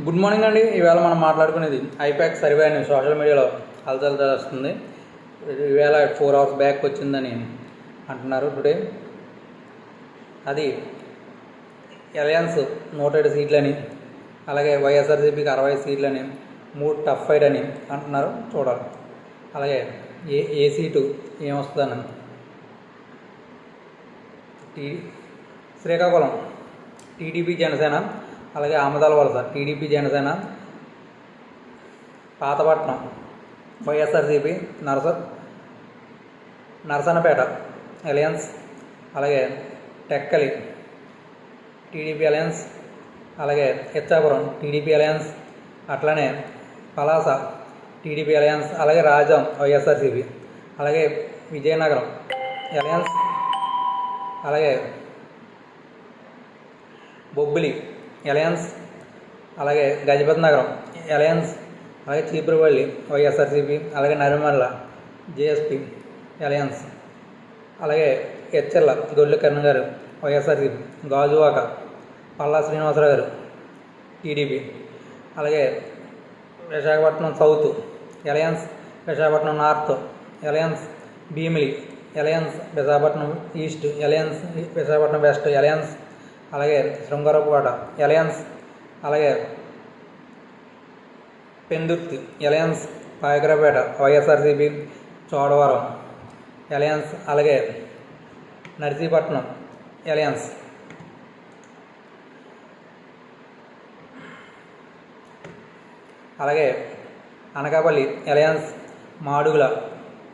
Good morning అండి. ఈవేళ మనం మాట్లాడుకునేది ఐపాక్ సర్వే అని సోషల్ మీడియాలో హల్చల్ వస్తుంది. ఈవేళ 4 hours బ్యాక్ వచ్చిందని అంటున్నారు టుడే. అది అలయన్స్ 107 సీట్లని, అలాగే వైఎస్ఆర్సీపీకి 60 సీట్లని, 3 టఫ్ ఫైట్ అని అంటున్నారు. చూడాలి అలాగే ఏ సీటు ఏమొస్తుందని. శ్రీకాకుళం టీడీపీ జనసేన, అలాగే ఆమదాల వలస టీడీపీ జనసేన, పాతపట్నం వైఎస్ఆర్సీపీ, నరసన్నపేట అలయన్స్, అలాగే టెక్కలి టీడీపీ అలయన్స్, అలాగే ఇచ్చాపురం టీడీపీ అలయన్స్, అట్లనే పలాస టీడీపీ అలయన్స్, అలాగే రాజాం వైఎస్ఆర్సీపీ, అలాగే విజయనగరం అలయన్స్, అలాగే బొబ్బిలి అలయన్స్, అలాగే గజపతి నగరం అలయన్స్, అలాగే చీపురుపల్లి వైఎస్ఆర్సీపీ, అలాగే నరిమల్ల జేఎస్పీ అలయన్స్, అలాగే ఎచ్చెర్ల గొల్లు కరుణ గారు వైఎస్ఆర్సీపీ, గాజువాక పల్లా శ్రీనివాసరావు గారు టీడీపీ, అలాగే Visakhapatnam south alliance, Visakhapatnam north alliance, Bheemili alliance, Visakhapatnam east alliance, Visakhapatnam west alliance, అలాగే శృంగారపుకోట అలయన్స్, అలాగే పెందుర్తి అలయన్స్, పాయకరాపేట వైఎస్ఆర్సీపీ, చోడవరం అలయన్స్, అలాగే నర్సీపట్నం అలయన్స్, అలాగే అనకాపల్లి అలయన్స్, మాడుగుల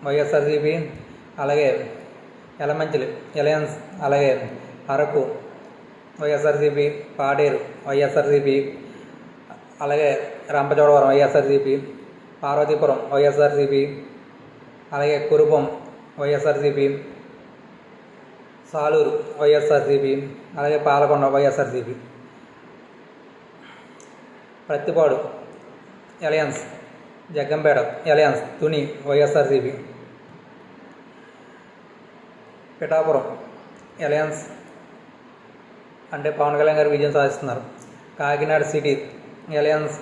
వైఎస్ఆర్సీపీ, అలాగే ఎలమంచిలి అలయన్స్, అలాగే అరకు వైఎస్ఆర్సీపీ, పాడేరు వైఎస్ఆర్సీపీ, అలాగే రంపచోడవరం వైఎస్ఆర్సీపీ, పార్వతీపురం వైఎస్ఆర్సీపీ, అలాగే కురుపం వైఎస్ఆర్సీపీ, సాలూరు వైఎస్ఆర్సీపీ, అలాగే Palakonda YSRCP, Prathipadu alliance, Jaggampeta alliance, Tuni YSRCP, Pithapuram alliance అంటే పవన్ కళ్యాణ్ గారు విజయం సాధిస్తున్నారు. Kakinada city alliance,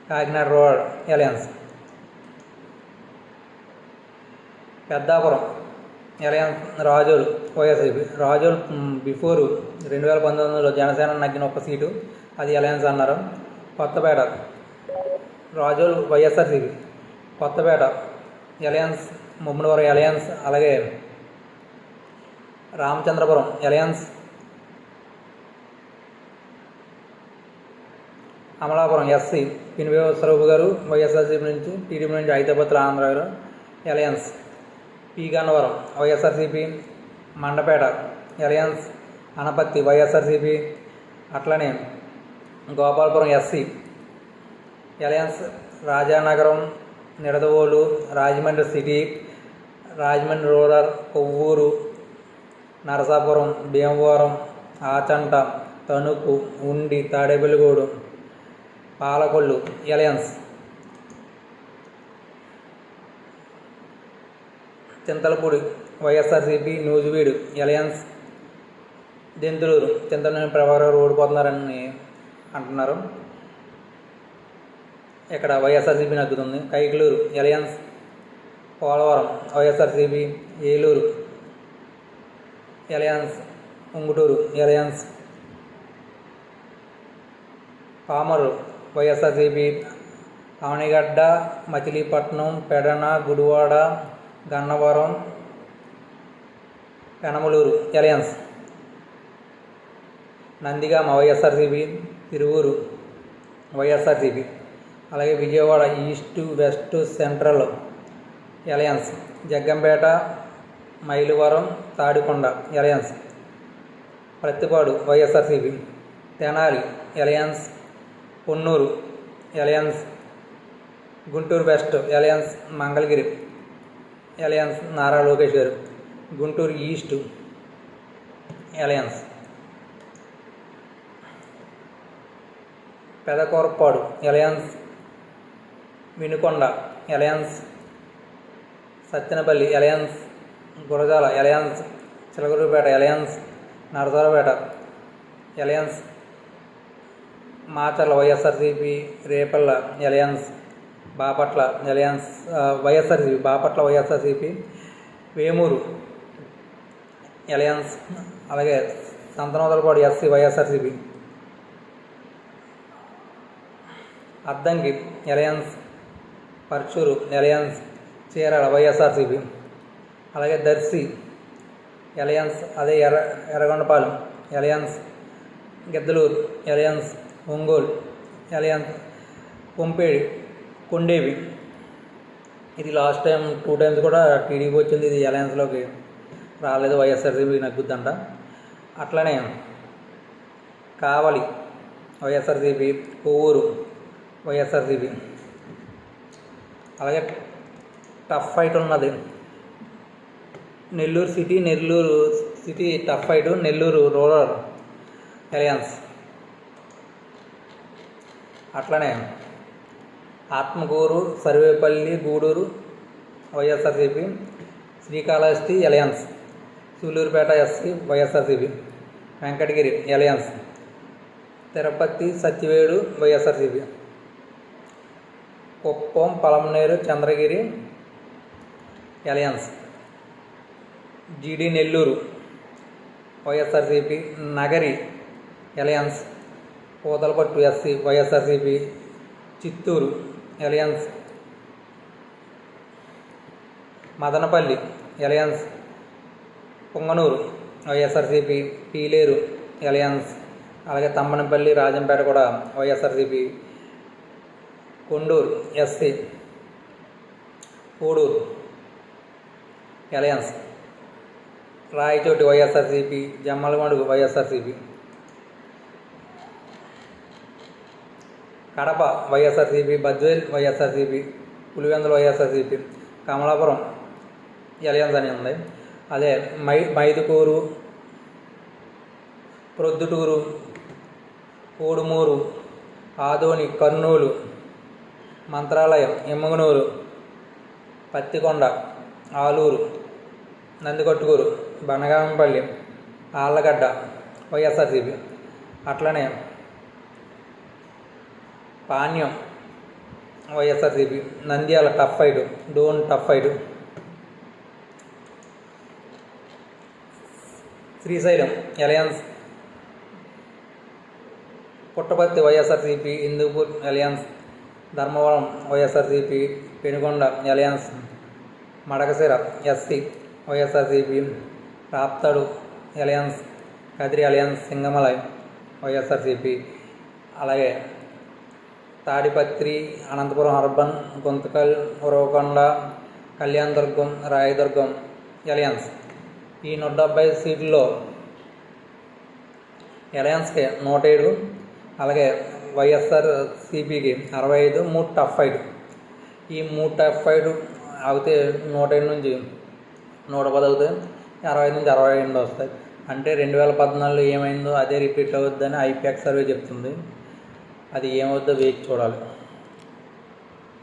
Kakinada road alliance, Peddapuram alliance, Razole YSRCP. Razole before 2019లో జనసేన నగ్గిన ఒక సీటు, అది అలయన్స్ అన్నారు. Kothapeta Razole YSRCP, Kothapeta alliance, Mummidivaram alliance, అలాగే Ramachandrapuram alliance, Amalapuram SC Pinipe Swaroop garu YSRCP నుంచి, టీడీపీ నుంచి ఐతాపత్ర ఆంధ్ర గారు alliance, P Gannavaram YSRCP, Mandapeta alliance, Anaparthi YSRCP, అట్లనే Gopalapuram SC alliance, Rajanagaram, Nidadavolu, Rajahmundry city, Rajahmundry rural, Kovvur, Narasapuram, Bhimavaram, Achanta, Tanuku, Undi, Tadepalligudem, Palakollu alliance, Chintalapudi YSRCP, Nuzvid alliance, Denduluru Chintamaneni Prabhakar garu ఓడిపోతున్నారని అంటున్నారు. ఇక్కడ వైఎస్ఆర్సీపీ నగ్గుతుంది. Kaikaluru alliance, Polavaram YSRCP, Eluru alliance, Unguturu alliance, Pamarru YSRCP, Avanigadda, Machilipatnam, Pedana, Gudivada, Gannavaram, Penamaluru alliance, Nandigama YSRCP, Tiruvuru YSRCP, అలాగే Vijayawada east west central alliance, Jaggampeta, Mylavaram, Tadikonda alliance, Prathipadu YSRCP, Tenali alliance, Ponnur alliance, Guntur west alliance, Mangalagiri alliance, Nara Lokesh garu, Guntur east alliance, Pedakurapadu alliance, Vinukonda alliance, Sattenapalli alliance, Gurazala alliance, Chilakaluripet alliance, Narasaraopet alliance, Macherla YSRCP, Repalle alliance, Bapatla alliance YSRCP, Bapatla YSRCP, Vemuru alliance, అలాగే Santhanuthalapadu SC YSRCP, Addanki alliance, Parchur alliance, Chirala YSRCP, అలాగే Darsi alliance, అదే Yerragondapalem alliance, Giddalur alliance, Ongole alliance, కొంపేడి, కొండేవి. ఇది last time 2 times కూడా TDP వచ్చింది, ఇది అలయన్స్లోకి రాలేదు, వైఎస్ఆర్సీపీ నగ్గుద్దంట. అట్లనే కావలి వైఎస్ఆర్సీపీ, కొవ్వూరు వైఎస్ఆర్సీపీ. అలాగే టఫ్ ఫైట్ ఉన్నది Nellore city tough fight, Nellore rural alliance. అట్లనే Atmakur, Sarvepalli, Gudur YSRCP, Srikalahasti alliance, Sullurpeta SC YSRCP, Venkatagiri alliance, Tirupati Satyavedu YSRCP, Kuppam, Palamaner, Chandragiri alliance, G D Nellore YSRCP, Nagari alliance, Puthalapattu SC YSRCP, Chittoor alliance, Madanapalle alliance, Punganur YSRCP, Pileru alliance, అలాగే తమ్మనపల్లి, రాజంపేట కూడా YSRCP, Kodur SC, Kodur alliance, Rayachoti YSRCP, Jammalamadugu YSRCP, Kadapa YSRCP, Badvel YSRCP, Pulivendula YSRCP, Kamalapuram alliance అని ఉంది. అదే మైదుకూరు, ప్రొద్దుటూరు, కోడుమూరు, ఆదోని, కర్నూలు, మంత్రాలయం, ఎమ్మగనూరు, పత్తికొండ, ఆలూరు, నందికొట్టుకూరు, బనగాంపల్లి, ఆళ్ళగడ్డ వైఎస్ఆర్సీపీ. అట్లనే Panyam YSRCP, Nandyal tough fight, Dhone tough fight, Srisailam alliance, Puttaparthi YSRCP, Hindupur alliance, Dharmavaram YSRCP, Penukonda alliance, Madakasira SC YSRCP, Raptadu alliance, Kadiri alliance, Singamalai YSRCP, అలాగే Tadipatri, Anantapuram urban, Guntakal, Uravakonda, Kalyanadurgam, Rayadurgam alliance. ఈ 170 సీట్లలో అలయన్స్కి 107, అలాగే వైఎస్ఆర్సీపీకి 65, 3 టఫ్ ఫైట్. ఈ 3 టఫ్ ఫైట్ అవుతే 107 నుంచి 110 అవుతాయి, 60 నుంచి 62 వస్తాయి. అంటే 2014 ఏమైందో అదే రిపీట్ అవుద్దని ఐపాక్ సర్వే చెప్తుంది. అది ఏమవుద్దో వేచి చూడాలి.